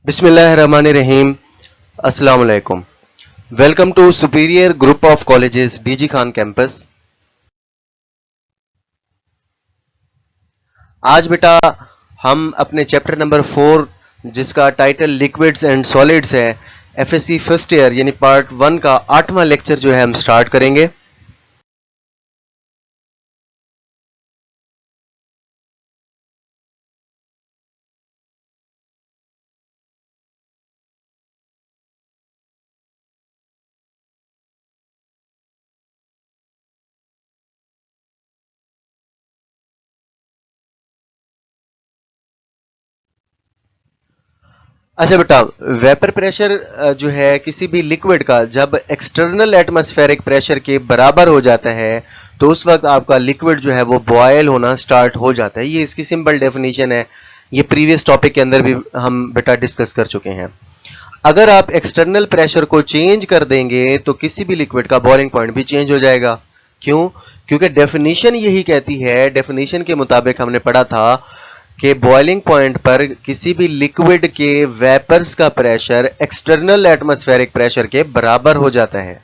बिस्मिल्लाहिर्रहमानिर्रहीम। अस्सलाम वालेकुम। Welcome to superior group of colleges DG Khan campus. आज बेटा हम अपने चैप्टर नंबर 4 जिसका टाइटल लिक्विड्स एंड सॉलिड्स है, एफएससी फर्स्ट ईयर यानी पार्ट 1 का 8वां लेक्चर जो है हम स्टार्ट करेंगे। अच्छा बेटा, वेपर प्रेशर जो है किसी भी लिक्विड का जब एक्सटर्नल एटमॉस्फेरिक प्रेशर के बराबर हो जाता है तो उस वक्त आपका लिक्विड जो है वो बॉयल होना स्टार्ट हो जाता है। ये इसकी सिंपल डेफिनेशन है। ये प्रीवियस टॉपिक के अंदर भी हम बेटा डिस्कस कर चुके हैं। अगर आप एक्सटर्नल प्रेशर को चेंज कर देंगे तो किसी भी लिक्विड का बॉइलिंग पॉइंट भी चेंज हो जाएगा। क्यों? क्योंकि डेफिनेशन यही कहती है, डेफिनेशन के मुताबिक हमने पढ़ा था कि बॉइलिंग पॉइंट पर किसी भी लिक्विड के वेपर्स का प्रेशर एक्सटर्नल एटमॉस्फेरिक प्रेशर के बराबर हो जाता है।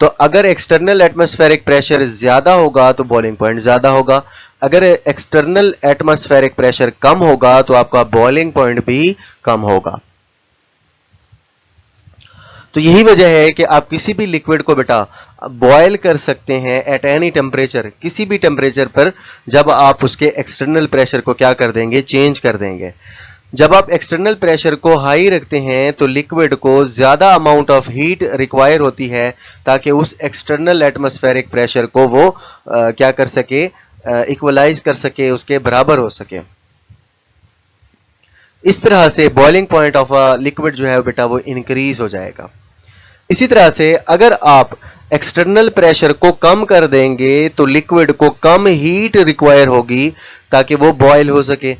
तो अगर एक्सटर्नल एटमॉस्फेरिक प्रेशर ज्यादा होगा तो बॉइलिंग पॉइंट ज्यादा होगा, अगर एक्सटर्नल एटमॉस्फेरिक प्रेशर कम होगा तो आपका बॉइलिंग पॉइंट भी कम होगा। तो यही वजह है कि आप किसी भी लिक्विड को बेटा बॉयल कर सकते हैं एट एनी टेम्परेचर, किसी भी टेम्परेचर पर, जब आप उसके एक्सटर्नल प्रेशर को क्या कर देंगे, चेंज कर देंगे। जब आप एक्सटर्नल प्रेशर को हाई रखते हैं तो लिक्विड को ज्यादा अमाउंट ऑफ हीट रिक्वायर होती है ताकि उस एक्सटर्नल एटमॉस्फेरिक प्रेशर को वो क्या कर सके, इक्वलाइज कर सके, उसके बराबर हो सके। इस तरह से boiling point of a liquid जो है बेटा वो इंक्रीज हो जाएगा। इसी तरह से अगर आप एक्सटर्नल प्रेशर को कम कर देंगे तो लिक्विड को कम हीट रिक्वायर होगी ताकि वो बॉयल हो सके।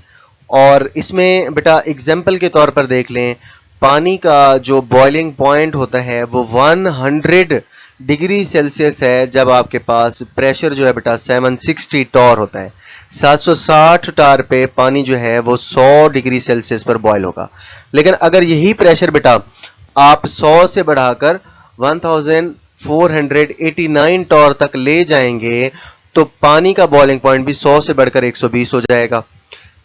और इसमें बेटा एग्जांपल के तौर पर देख लें, पानी का जो बॉइलिंग पॉइंट होता है वो 100 डिग्री सेल्सियस है जब आपके पास प्रेशर जो है बेटा 760 टॉर होता है। 760 टार पे पानी जो है वो 100 डिग्री सेल्सियस पर बॉयल होगा। लेकिन अगर यही प्रेशर बेटा आप 100 से बढ़ाकर 1489 टॉर तक ले जाएंगे तो पानी का बॉइलिंग पॉइंट भी 100 से बढ़कर 120 हो जाएगा।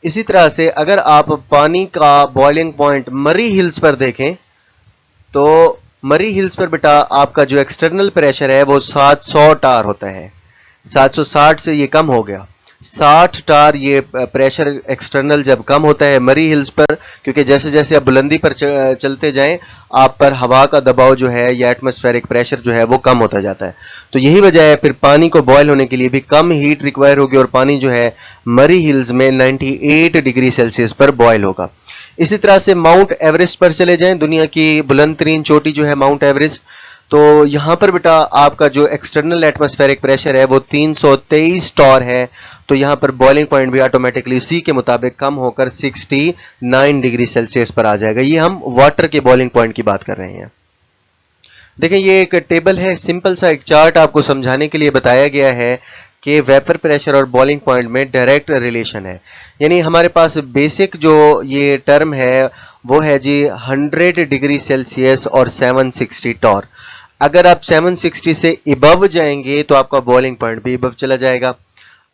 इसी तरह से अगर आप पानी का बॉइलिंग पॉइंट मरी हिल्स पर देखें तो मरी हिल्स पर बेटा आपका जो एक्सटर्नल प्रेशर है वो 700 टार होता है। 760 से ये कम हो गया, 60 टार ये प्रेशर एक्सटर्नल जब कम होता है मरी हिल्स पर, क्योंकि जैसे जैसे आप बुलंदी पर चलते जाएं आप पर हवा का दबाव जो है या एटमॉस्फेरिक प्रेशर जो है वो कम होता जाता है। तो यही वजह है फिर पानी को बॉयल होने के लिए भी कम हीट रिक्वायर होगी और पानी जो है मरी हिल्स में 98 डिग्री सेल्सियस पर बॉयल होगा। इसी तरह से माउंट एवरेस्ट पर चले जाएं, दुनिया की बुलंद तरीन चोटी जो है माउंट एवरेस्ट, तो यहां पर बेटा आपका जो एक्सटर्नल एटमॉस्फेरिक प्रेशर है वो 323 टॉर है। तो यहां पर बॉइलिंग पॉइंट भी ऑटोमेटिकली उसी के मुताबिक कम होकर 69 डिग्री सेल्सियस पर आ जाएगा। ये हम वाटर के बॉइलिंग पॉइंट की बात कर रहे हैं। देखें ये एक टेबल है, सिंपल सा एक चार्ट आपको समझाने के लिए बताया गया है कि वेपर प्रेशर और बॉइलिंग पॉइंट में डायरेक्ट रिलेशन है। यानी हमारे पास बेसिक जो ये टर्म है वो है जी 100 डिग्री सेल्सियस और 760 टॉर। अगर आप 760 से इबव जाएंगे तो आपका बॉइलिंग पॉइंट भी इबव चला जाएगा।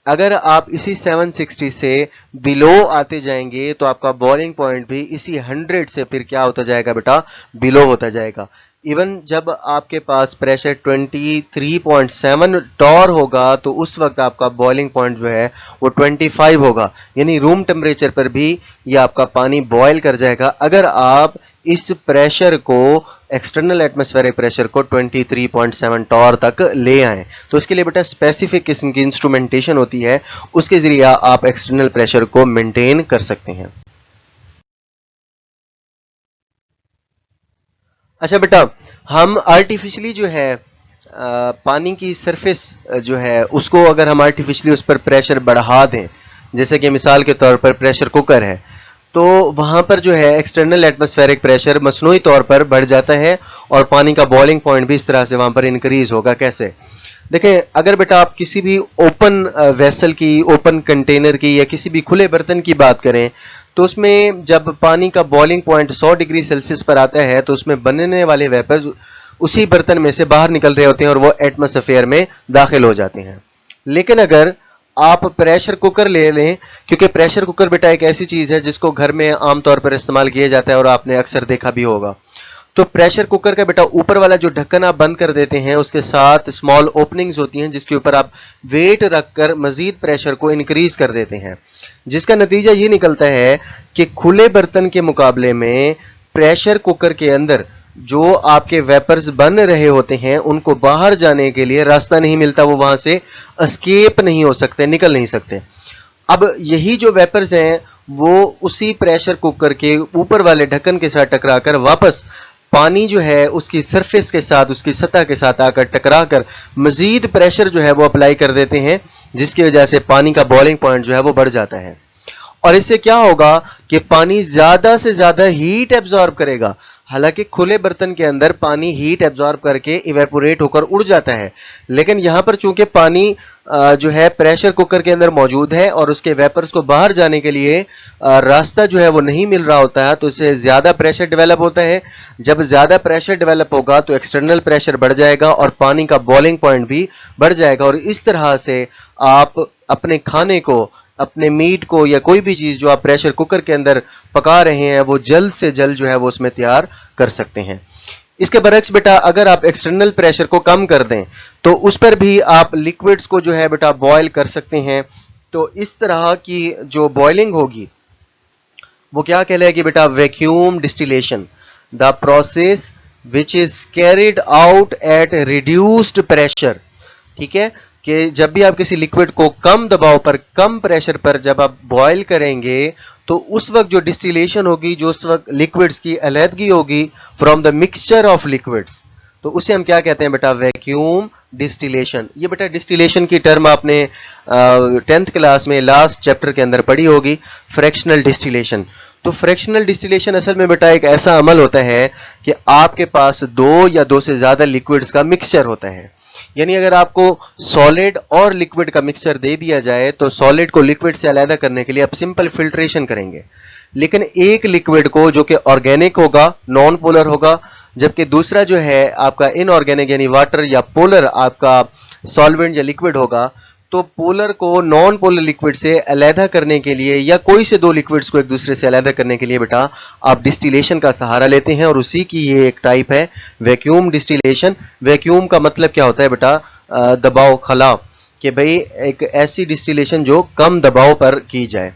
अगर आप इसी 760 से बिलो आते जाएंगे तो आपका बॉइलिंग पॉइंट भी इसी 100 से फिर क्या होता जाएगा बेटा, बिलो होता जाएगा। इवन जब आपके पास प्रेशर 23.7 टॉर होगा तो उस वक्त आपका बॉइलिंग पॉइंट जो है वो 25 होगा। यानी रूम टेम्परेचर पर भी ये आपका पानी बॉयल कर जाएगा अगर आप इस प्रेशर को, एक्सटर्नल एटमॉस्फेरिक प्रेशर को 23.7 टॉर तक ले आए। तो इसके लिए बेटा स्पेसिफिक किस्म की इंस्ट्रूमेंटेशन होती है, उसके जरिए आप एक्सटर्नल प्रेशर को मेंटेन कर सकते हैं। अच्छा बेटा, हम आर्टिफिशियली जो है पानी की सरफेस जो है उसको अगर हम आर्टिफिशियली उस पर प्रेशर बढ़ा दें, जैसे कि मिसाल के तौर पर प्रेशर कुकर है, तो वहां पर जो है एक्सटर्नल एटमॉस्फेरिक प्रेशर मसनूई तौर पर बढ़ जाता है और पानी का बॉइलिंग पॉइंट भी इस तरह से वहां पर इंक्रीज होगा। कैसे? देखें, अगर बेटा आप किसी भी ओपन वेसल की, ओपन कंटेनर की या किसी भी खुले बर्तन की बात करें तो उसमें जब पानी का बॉइलिंग पॉइंट 100 डिग्री सेल्सियस पर आता है तो उसमें बनने वाले वेपर्स उसी बर्तन में से बाहर निकल रहे होते हैं और वो एटमॉस्फेयर में दाखिल हो जाते हैं। लेकिन अगर आप प्रेशर कुकर ले लें, क्योंकि प्रेशर कुकर बेटा एक ऐसी चीज है जिसको घर में आमतौर पर इस्तेमाल किया जाता है और आपने अक्सर देखा भी होगा। तो प्रेशर कुकर का बेटा ऊपर वाला जो ढक्कन आप बंद कर देते हैं उसके साथ स्मॉल ओपनिंग्स होती हैं जिसके ऊपर आप वेट रखकर मजीद प्रेशर को इंक्रीज कर देते हैं, जिसका नतीजा ये निकलता है कि खुले बर्तन के मुकाबले में प्रेशर कुकर के अंदर जो आपके वेपर्स बन रहे होते हैं उनको बाहर जाने के लिए रास्ता नहीं मिलता, वो वहां से एस्केप नहीं हो सकते, निकल नहीं सकते। अब यही जो वेपर्स हैं वो उसी प्रेशर कुकर के ऊपर वाले ढक्कन के साथ टकराकर वापस पानी जो है उसकी सरफेस के साथ, उसकी सतह के साथ आकर टकराकर मजीद प्रेशर जो है वो अप्लाई कर देते हैं, जिसकी वजह से पानी का बॉइलिंग पॉइंट जो है वो बढ़ जाता है। और इससे क्या होगा कि पानी ज्यादा से ज्यादा हीट एब्जॉर्ब करेगा। हालांकि खुले बर्तन के अंदर पानी हीट एब्जॉर्ब करके इवेपोरेट होकर उड़ जाता है, लेकिन यहां पर चूंकि पानी जो है प्रेशर कुकर के अंदर मौजूद है और उसके वेपर्स को बाहर जाने के लिए रास्ता जो है वो नहीं मिल रहा होता है, तो इससे ज्यादा प्रेशर डेवलप होता है। जब ज्यादा प्रेशर डेवलप होगा तो एक्सटर्नल प्रेशर बढ़ जाएगा और पानी का बॉइलिंग पॉइंट भी बढ़ जाएगा, और इस तरह से आप अपने खाने को, अपने मीट को या कोई भी चीज जो आप प्रेशर कुकर के अंदर पका रहे हैं वो जल्द से जल्द जो है वो उसमें तैयार कर सकते हैं। इसके बरक्स बेटा अगर आप एक्सटर्नल प्रेशर को कम कर दें तो उस पर भी आप लिक्विड्स को जो है बेटा बॉयल कर सकते हैं। तो इस तरह की जो बॉइलिंग होगी वो क्या कहलाएगी बेटा? Vacuum distillation, the process which is carried out at reduced pressure. ठीक है, कि जब भी आप किसी लिक्विड को कम दबाव पर, कम प्रेशर पर जब आप बॉयल करेंगे तो उस वक्त जो डिस्टिलेशन होगी, जो उस वक्त लिक्विड्स की अलहदगी होगी from the mixture of liquids, तो उसे हम क्या कहते हैं बेटा? Vacuum distillation. ये बेटा डिस्टिलेशन की टर्म आपने 10th क्लास में लास्ट चैप्टर के अंदर पढ़ी होगी, फ्रैक्शनल डिस्टिलेशन। तो फ्रैक्शनल डिस्टिलेशन असल में बेटा एक ऐसा अमल होता है कि आपके पास दो या दो से ज्यादा लिक्विड्स का मिक्सचर होता है। यानी अगर आपको सॉलिड और लिक्विड का मिक्सचर दे दिया जाए तो सॉलिड को लिक्विड से अलग करने के लिए आप सिंपल फिल्ट्रेशन करेंगे, लेकिन एक लिक्विड को जो कि ऑर्गेनिक होगा, नॉन पोलर होगा, जबकि दूसरा जो है आपका इनऑर्गेनिक यानी वाटर या पोलर आपका सॉल्वेंट या लिक्विड होगा, तो पोलर को नॉन पोलर लिक्विड से अलहदा करने के लिए या कोई से दो लिक्विड्स को एक दूसरे से अलहदा करने के लिए बेटा आप डिस्टिलेशन का सहारा लेते हैं, और उसी की ये एक टाइप है वैक्यूम डिस्टिलेशन। वैक्यूम का मतलब क्या होता है बेटा? दबाव खला, कि भाई एक ऐसी डिस्टिलेशन जो कम दबाव पर की जाए।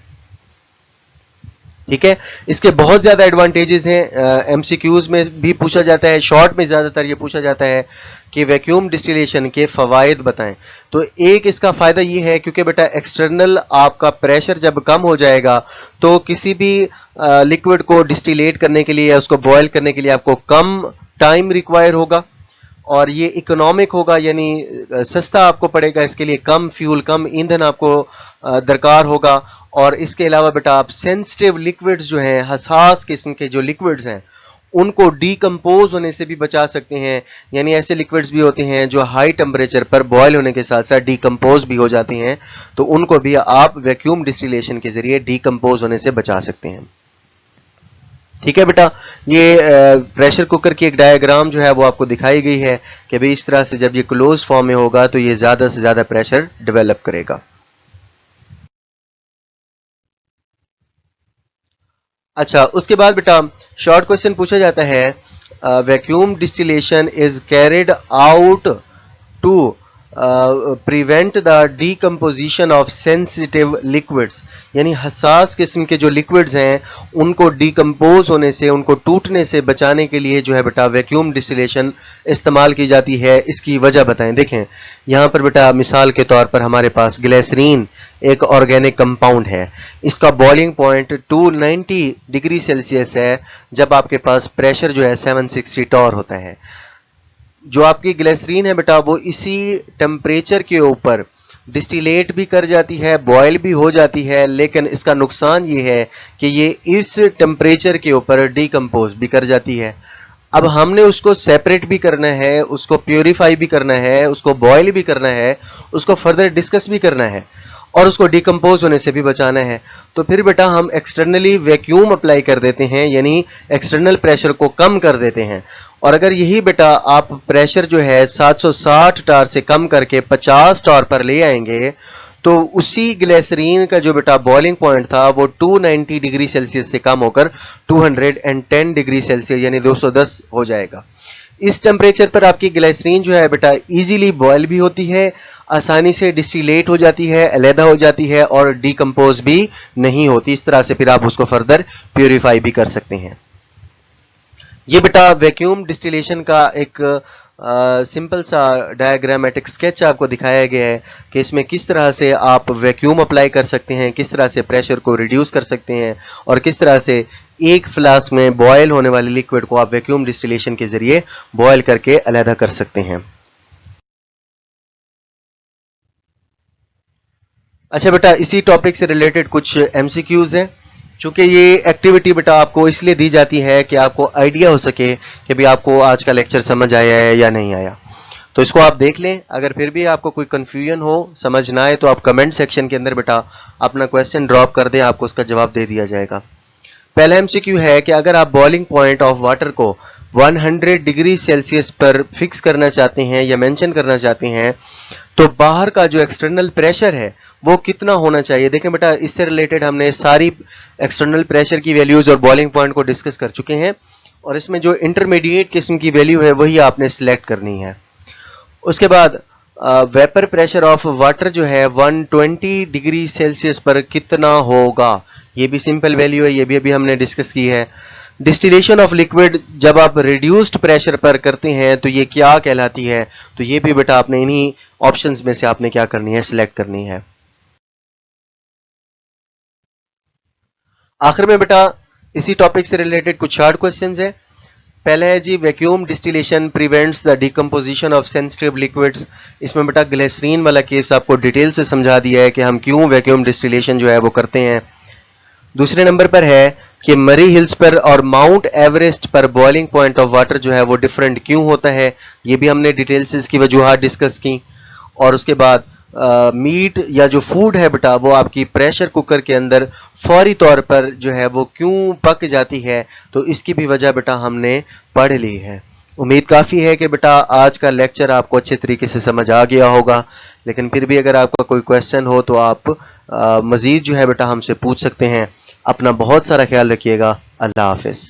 ठीक है, इसके बहुत ज्यादा एडवांटेजेस हैं, एमसीक्यूज में भी पूछा जाता है, शॉर्ट में ज्यादातर ये पूछा जाता है कि वैक्यूम डिस्टिलेशन के फवायद बताएं। तो एक इसका फायदा ये है क्योंकि बेटा एक्सटर्नल आपका प्रेशर जब कम हो जाएगा तो किसी भी लिक्विड को डिस्टिलेट करने के लिए या उसको बॉयल करने के लिए आपको कम टाइम रिक्वायर होगा, और ये इकोनॉमिक होगा, यानी सस्ता आपको पड़ेगा, इसके लिए कम फ्यूल, कम ईंधन आपको दरकार होगा। और इसके अलावा बेटा आप सेंसिटिव लिक्विड्स जो हैं, हसास किस्म के जो लिक्विड्स हैं, उनको डीकम्पोज होने से भी बचा सकते हैं। यानी ऐसे लिक्विड्स भी होते हैं जो हाई टेम्परेचर पर बॉयल होने के साथ साथ डीकम्पोज भी हो जाते हैं, तो उनको भी आप वैक्यूम डिस्टिलेशन के जरिए डीकम्पोज होने से बचा सकते हैं। ठीक है बेटा, ये प्रेशर कुकर की एक डायग्राम जो है वो आपको दिखाई गई है कि भाई इस तरह से जब ये क्लोज फॉर्म में होगा तो ये ज्यादा से ज्यादा प्रेशर डेवलप करेगा। अच्छा, उसके बाद बेटा शॉर्ट क्वेश्चन पूछा जाता है, vacuum distillation is carried out to prevent the decomposition of sensitive liquids. यानी हसास किस्म के जो लिक्विड्स हैं उनको डीकम्पोज होने से, उनको टूटने से बचाने के लिए जो है बेटा वैक्यूम डिस्टिलेशन इस्तेमाल की जाती है। इसकी वजह बताएं। देखें यहां पर बेटा मिसाल के तौर पर हमारे पास ग्लिसरीन एक ऑर्गेनिक कंपाउंड है, इसका बॉइलिंग पॉइंट 290 डिग्री सेल्सियस है जब आपके पास प्रेशर जो है 760 टॉर होता है। जो आपकी ग्लिसरीन है बेटा वो इसी टेम्परेचर के ऊपर डिस्टिलेट भी कर जाती है, बॉयल भी हो जाती है, लेकिन इसका नुकसान ये है कि ये इस टेम्परेचर के ऊपर डीकम्पोज भी कर जाती है। अब हमने उसको सेपरेट भी करना है, उसको प्योरीफाई भी करना है, उसको बॉयल भी करना है, उसको फर्दर डिस्कस भी करना है, और उसको डिकम्पोज होने से भी बचाना है, तो फिर बेटा हम एक्सटर्नली वैक्यूम अप्लाई कर देते हैं, यानी एक्सटर्नल प्रेशर को कम कर देते हैं। और अगर यही बेटा आप प्रेशर जो है 760 टार से कम करके 50 टार पर ले आएंगे, तो उसी ग्लिसरीन का जो बेटा बॉइलिंग पॉइंट था वो 290 डिग्री सेल्सियस से कम होकर 210 डिग्री सेल्सियस यानी 210 हो जाएगा। इस टेम्परेचर पर आपकी ग्लिसरीन जो है बेटा इजीली बॉयल भी होती है, आसानी से डिस्टिलेट हो जाती है, अलहदा हो जाती है और डिकम्पोज भी नहीं होती। इस तरह से फिर आप उसको फर्दर प्यूरिफाई भी कर सकते हैं। ये बेटा वैक्यूम डिस्टिलेशन का एक सिंपल सा डायग्रामेटिक स्केच आपको दिखाया गया है कि इसमें किस तरह से आप वैक्यूम अप्लाई कर सकते हैं, किस तरह से प्रेशर को रिड्यूस कर सकते हैं और किस तरह से एक फ्लास्क में बॉयल होने वाली लिक्विड को आप वैक्यूम डिस्टिलेशन के जरिए बॉयल करके अलहदा कर सकते हैं। अच्छा बेटा, इसी टॉपिक से रिलेटेड कुछ एमसीक्यूज हैं। चूंकि ये एक्टिविटी बेटा आपको इसलिए दी जाती है कि आपको आइडिया हो सके कि भी आपको आज का लेक्चर समझ आया है या नहीं आया, तो इसको आप देख लें। अगर फिर भी आपको कोई कंफ्यूजन हो, समझ ना आए, तो आप कमेंट सेक्शन के अंदर बेटा अपना क्वेश्चन ड्रॉप कर दें, आपको उसका जवाब दे दिया जाएगा। पहला एमसीक्यू है कि अगर आप बॉइलिंग पॉइंट ऑफ वाटर को 100 डिग्री सेल्सियस पर फिक्स करना चाहते हैं या मेंशन करना चाहते हैं, तो बाहर का जो एक्सटर्नल प्रेशर है वो कितना होना चाहिए। देखें बेटा, इससे रिलेटेड हमने सारी एक्सटर्नल प्रेशर की वैल्यूज और बॉइलिंग पॉइंट को डिस्कस कर चुके हैं, और इसमें जो इंटरमीडिएट किस्म की वैल्यू है वही आपने सिलेक्ट करनी है। उसके बाद वेपर प्रेशर ऑफ वाटर जो है 120 डिग्री सेल्सियस पर कितना होगा, ये भी सिंपल वैल्यू है, ये भी अभी हमने डिस्कस की है। डिस्टिलेशन ऑफ लिक्विड जब आप रिड्यूस्ड प्रेशर पर करते हैं तो ये क्या कहलाती है, तो ये भी बेटा आपने इन्हीं ऑप्शंस में से आपने क्या करनी है, सिलेक्ट करनी है। आखिर में बेटा इसी टॉपिक से रिलेटेड कुछ शार्ट क्वेश्चंस है। पहला है जी, vacuum distillation prevents the decomposition of sensitive liquids. इसमें बेटा ग्लिसरीन वाला केस आपको डिटेल से समझा दिया है कि हम क्यों वैक्यूम डिस्टिलेशन जो है वो करते हैं। दूसरे नंबर पर है कि मरी हिल्स पर और माउंट एवरेस्ट पर बॉइलिंग पॉइंट ऑफ वाटर जो है वो डिफरेंट क्यों होता है, ये भी हमने डिटेल से इसकी वजूहात डिस्कस की। और उसके बाद मीट या जो फूड है बेटा वो आपकी प्रेशर कुकर के अंदर फौरी तौर पर जो है वो क्यों पक जाती है, तो इसकी भी वजह बेटा हमने पढ़ ली है। उम्मीद काफ़ी है कि बेटा आज का लेक्चर आपको अच्छे तरीके से समझ आ गया होगा, लेकिन फिर भी अगर आपका कोई क्वेश्चन हो तो आप मज़ीद जो है बेटा हमसे पूछ सकते हैं। अपना बहुत सारा ख्याल रखिएगा। अल्लाह हाफिज़।